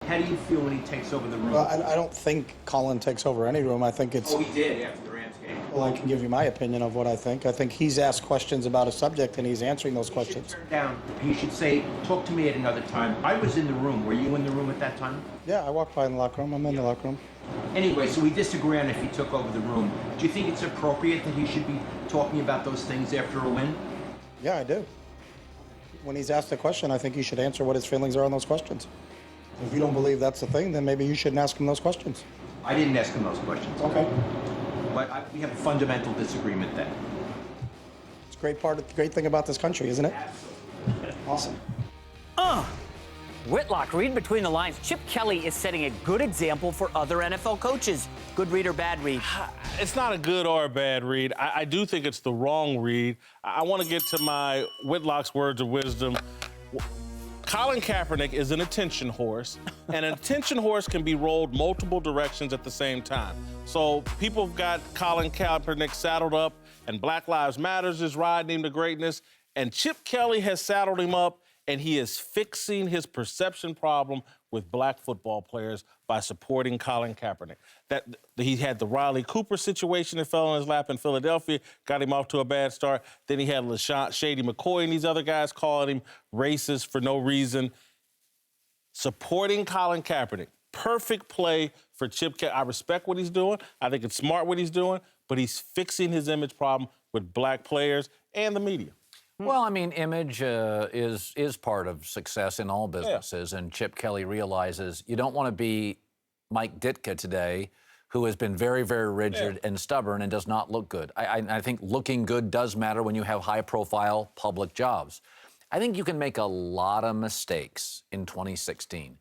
How do you feel when he takes over the room? Well, I don't think Colin takes over any room. I think it's... Oh, he did after the Rams game. Well, I can give you my opinion of what I think. I think he's asked questions about a subject, and he's answering those questions. Turn down. He should say, talk to me at another time. I was in the room. Were you in the room at that time? Yeah, I walked by in the locker room. I'm in the locker room. Anyway, so we disagree on if he took over the room. Do you think it's appropriate that he should be talking about those things after a win? Yeah, I do. When he's asked a question, I think he should answer what his feelings are on those questions. If you don't believe that's the thing, then maybe you shouldn't ask him those questions. I didn't ask him those questions. Okay. But we have a fundamental disagreement then. It's a great thing about this country, isn't it? Absolutely. Awesome. Whitlock, read between the lines. Chip Kelly is setting a good example for other NFL coaches. Good read or bad read? It's not a good or a bad read. I do think it's the wrong read. I want to get to my Whitlock's words of wisdom. Colin Kaepernick is an attention horse, and an attention horse can be rolled multiple directions at the same time. So people have got Colin Kaepernick saddled up, and Black Lives Matters is riding him to greatness, and Chip Kelly has saddled him up, and he is fixing his perception problem with black football players by supporting Colin Kaepernick. He had the Riley Cooper situation that fell on his lap in Philadelphia, got him off to a bad start. Then he had Shady McCoy and these other guys calling him racist for no reason. Supporting Colin Kaepernick, perfect play for Chip Kelly. I respect what he's doing. I think it's smart what he's doing, but he's fixing his image problem with black players and the media. Well, I mean, image is part of success in all businesses, and Chip Kelly realizes you don't want to be Mike Ditka today, who has been very, very rigid and stubborn and does not look good. I think looking good does matter when you have high-profile public jobs. I think you can make a lot of mistakes in 2016.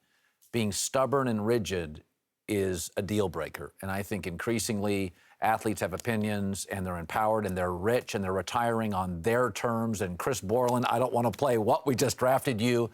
Being stubborn and rigid is a deal breaker, and I think increasingly athletes have opinions, and they're empowered, and they're rich, and they're retiring on their terms. And Chris Borland, I don't want to play what, we just drafted you.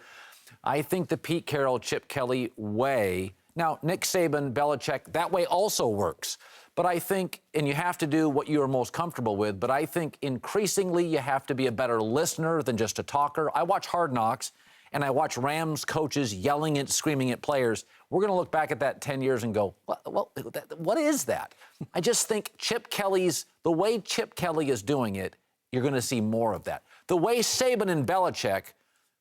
I think the Pete Carroll, Chip Kelly way, now Nick Saban, Belichick, that way also works. But I think, and you have to do what you're most comfortable with, but I think increasingly you have to be a better listener than just a talker. I watch Hard Knocks, and I watch Rams coaches yelling and screaming at players. We're going to look back at that 10 years and go, what is that? I just think the way Chip Kelly is doing it, you're going to see more of that. The way Saban and Belichick,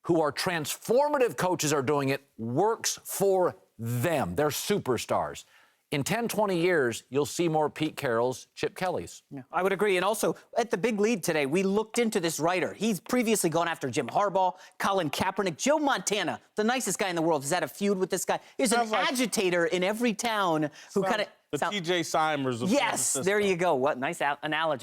who are transformative coaches, are doing it, works for them. They're superstars. In 10, 20 years, you'll see more Pete Carrolls, Chip Kellys. Yeah, I would agree. And also, at the Big Lead today, we looked into this writer. He's previously gone after Jim Harbaugh, Colin Kaepernick, Joe Montana, the nicest guy in the world, has had a feud with this guy. There's an agitator in every town who kind of... The T.J. Simers of San Yes, Francisco. there you go. What nice analogy.